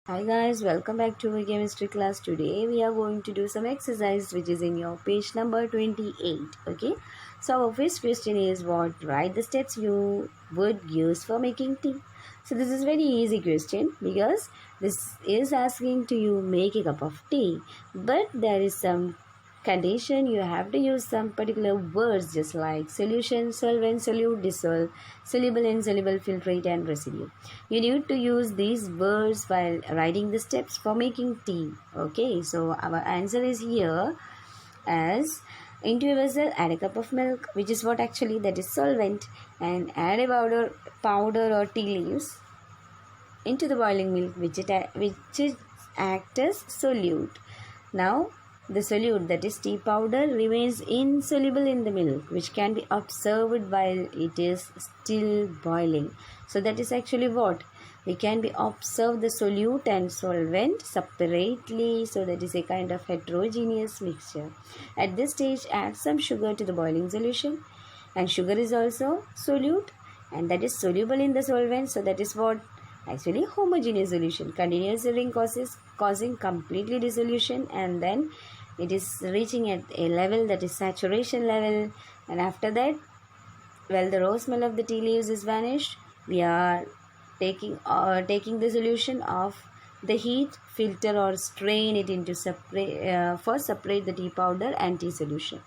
Hi guys, welcome back to my chemistry class. Today we are going to do some exercise which is in your page number 28. Okay, so our first question is what write the steps you would use for making tea. So this is very easy question because this is asking to you make a cup of tea, but there is some condition you have to use some particular words just like solution, solvent, solute, dissolve, soluble, insoluble, filtrate and residue. You need to use these words while writing the steps for making tea. Okay, so our answer is here as into a vessel add a cup of milk, which is what actually that is solvent, and add a powder or tea leaves into the boiling milk, which act as solute. Now the solute, that is tea powder, remains insoluble in the milk, which can be observed while it is still boiling. So that is actually what we can be observe the solute and solvent separately. So that is a kind of heterogeneous mixture. At this stage, add some sugar to the boiling solution, and sugar is also solute, and that is soluble in the solvent. So that is what actually homogeneous solution. Continuous stirring causing completely dissolution, and then it is reaching at a level that is saturation level, and after that, well, the raw smell of the tea leaves is vanished. We are taking the solution of the heat, filter or strain it into separate the tea powder and tea solution.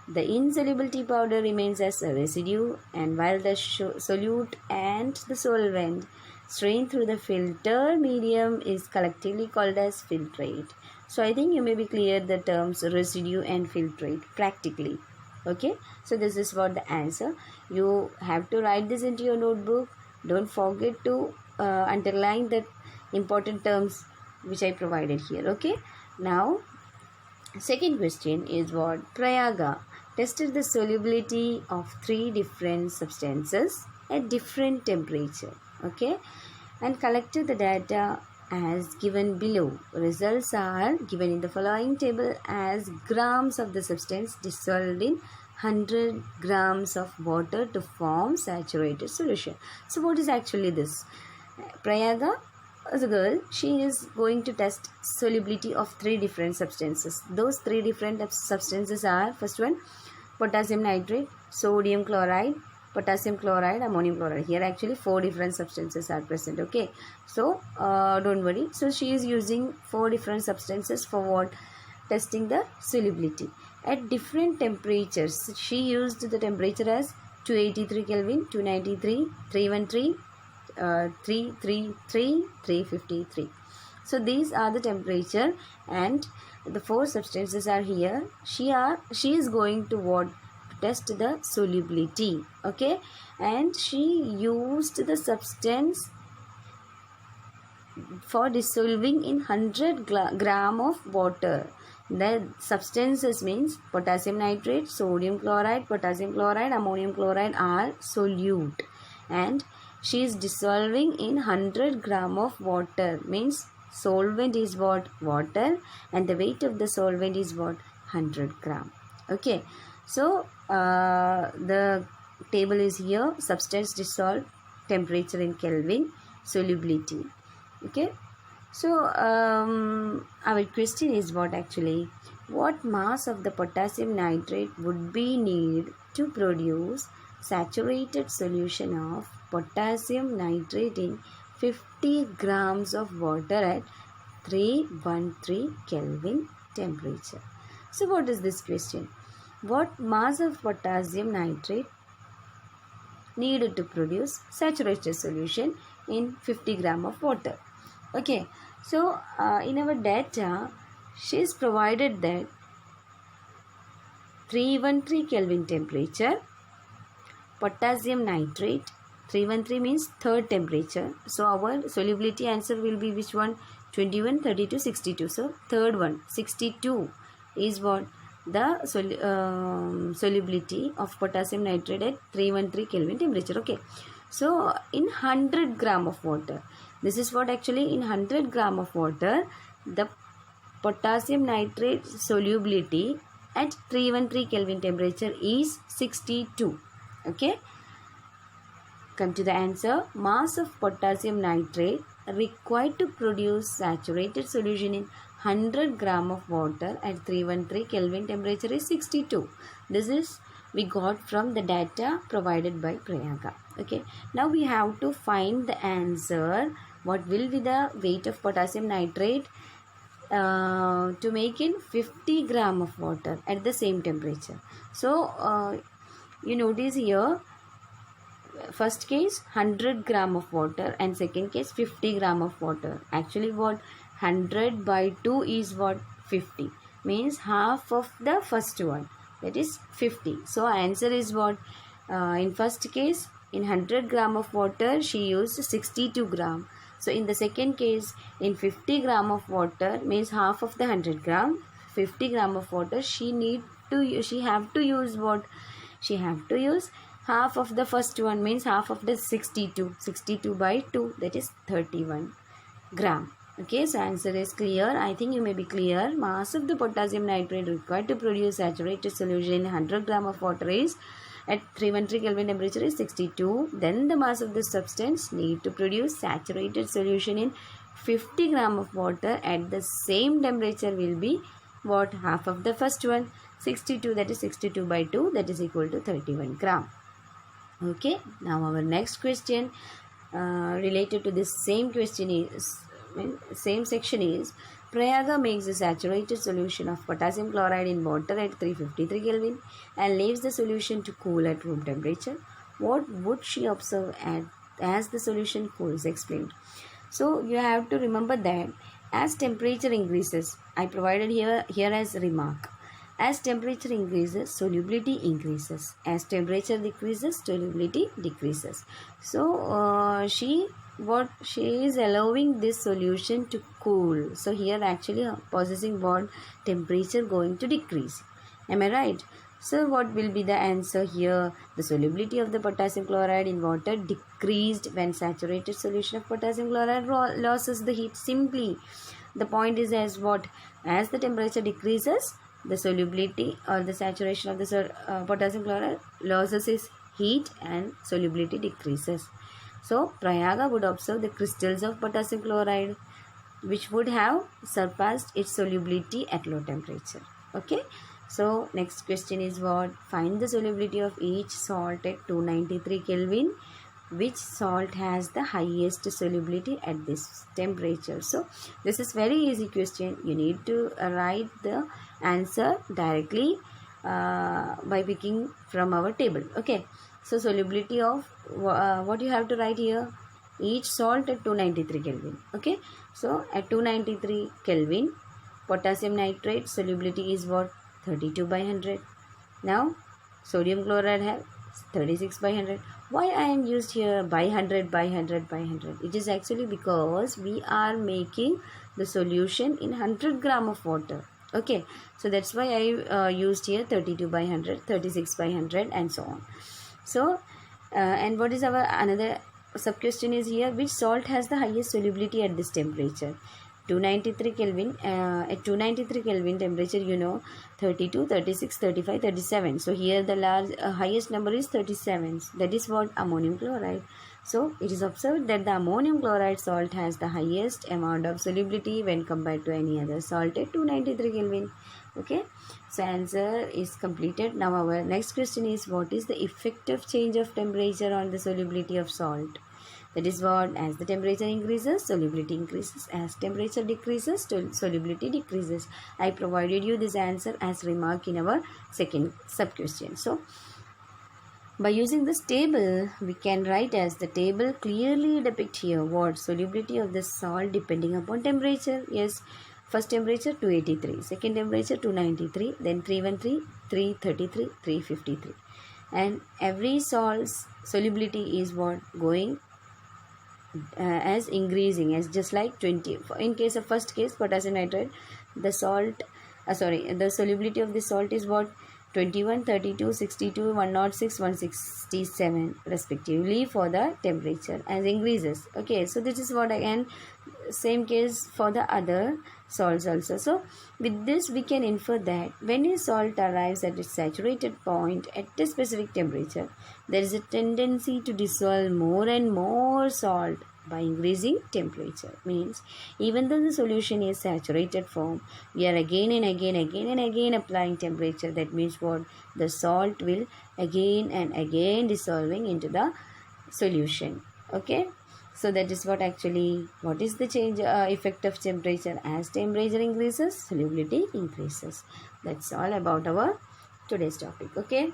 The insoluble tea powder remains as a residue, and while the solute and the solvent strain through the filter medium is collectively called as filtrate. So I think you may be clear the terms residue and filtrate practically. Okay, so this is what the answer. You have to write this into your notebook. Don't forget to underline the important terms which I provided here. Okay, now second question is what Prayaga tested the solubility of three different substances at different temperature. Okay, and collected the data as given below. Results are given in the following table as grams of the substance dissolved in 100 grams of water to form saturated solution. So what is actually this? Prayaga, as a girl, she is going to test solubility of three different substances. Those three different substances are, first one, potassium nitrate, sodium chloride, potassium chloride, ammonium chloride. Here actually four different substances are present. Okay, so don't worry. So she is using four different substances for what? Testing the solubility at different temperatures. She used the temperature as 283 Kelvin, 293, 313, 333, 353. So these are the temperature, and the four substances are here. She is going to what? Test the solubility. Okay, and she used the substance for dissolving in 100 gram of water. The substances means potassium nitrate, sodium chloride, potassium chloride, ammonium chloride are solute, and she is dissolving in 100 gram of water. Means solvent is what? Water, and the weight of the solvent is what? 100 gram. Okay, so the table is here. Substance dissolved, temperature in Kelvin, solubility. Okay, so our question is what actually? What mass of the potassium nitrate would be needed to produce saturated solution of potassium nitrate in 50 grams of water at 313 Kelvin temperature? So what is this question? What mass of potassium nitrate needed to produce saturated solution in 50 gram of water? Okay, so in our data, she is provided that 313 Kelvin temperature, potassium nitrate, 313 means third temperature. So our solubility answer will be which one? 21, 32, 62. So third one, 62 is what? The solubility of potassium nitrate at 313 Kelvin temperature. Okay, so in 100 gram of water, this is what actually in 100 gram of water, the potassium nitrate solubility at 313 Kelvin temperature is 62. Okay, come to the answer. Mass of potassium nitrate required to produce saturated solution in 100 gram of water at 313 Kelvin temperature is 62. This is we got from the data provided by Prayaga. Okay, now we have to find the answer. What will be the weight of potassium nitrate to make in 50 gram of water at the same temperature? So you notice here, first case 100 gram of water and second case 50 gram of water. Actually what 100 by 2 is what 50, means half of the first one, that is 50. So answer is what, in first case in 100 gram of water she used 62 gram. So in the second case in 50 gram of water, means half of the 100 gram, 50 gram of water she have to use what, she have to use half of the first one, means half of the 62 by 2, that is 31 gram. Okay, so answer is clear. I think you may be clear. Mass of the potassium nitrate required to produce saturated solution in 100 gram of water is at 313 Kelvin temperature is 62. Then the mass of the substance need to produce saturated solution in 50 gram of water at the same temperature will be what, half of the first one, 62, that is 62 by 2, that is equal to 31 gram. Okay, now our next question related to this same question is, same section is, Prayaga makes a saturated solution of potassium chloride in water at 353 Kelvin and leaves the solution to cool at room temperature. What would she observe as the solution cools? Explained. So you have to remember that as temperature increases, I provided here as remark, as temperature increases, solubility increases. As temperature decreases, solubility decreases. So she is allowing this solution to cool. So here actually possessing what, temperature going to decrease. Am I right? So what will be the answer here? The solubility of the potassium chloride in water decreased when saturated solution of potassium chloride loses the heat. Simply the point is as what, as the temperature decreases, the solubility or the saturation of the potassium chloride loses its heat and solubility decreases. So Prayaga would observe the crystals of potassium chloride which would have surpassed its solubility at low temperature. Okay, so next question is what, find the solubility of each salt at 293 Kelvin. Which salt has the highest solubility at this temperature? So this is very easy question. You need to write the answer directly by picking from our table. Okay, so solubility of what you have to write here, each salt at 293 Kelvin. Okay, so at 293 Kelvin potassium nitrate solubility is what, 32 by 100. Now sodium chloride have 36 by 100. Why I am used here by 100 by 100 by 100? It is actually because we are making the solution in 100 gram of water. Okay, so that's why I used here 32 by 100, 36 by 100 and so on. So and what is our another sub question is here, which salt has the highest solubility at this temperature? 293 Kelvin, at 293 Kelvin temperature, you know, 32, 36, 35, 37. So here the highest number is 37. That is what, ammonium chloride. So it is observed that the ammonium chloride salt has the highest amount of solubility when compared to any other salt at 293 Kelvin. Okay, so answer is completed. Now our next question is, what is the effect of change of temperature on the solubility of salt? That is what, as the temperature increases, solubility increases. As temperature decreases, solubility decreases. I provided you this answer as remark in our second sub question. So by using this table, we can write as the table clearly depict here what, solubility of the salt depending upon temperature. Yes, first temperature 283, second temperature 293, then 313, 333, 353. And every salt's solubility is what, going as increasing, as just like 20. In case of first case potassium nitrate, the salt the solubility of the salt is what, 21, 32, 62, 106, 167 respectively for the temperature as increases. Okay, so this is what, again same case for the other salts also. So with this we can infer that when a salt arrives at its saturated point at a specific temperature, there is a tendency to dissolve more and more salt by increasing temperature. Means even though the solution is saturated form, we are again and again applying temperature. That means what? The salt will again and again dissolving into the solution. Okay, so that is what actually, what is the change effect of temperature? As temperature increases, solubility increases. That's all about our today's topic. Okay,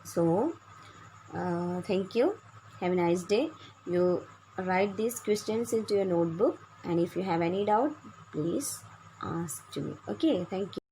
so thank you, have a nice day. You write these questions into your notebook, and if you have any doubt, please ask to me. Okay, thank you.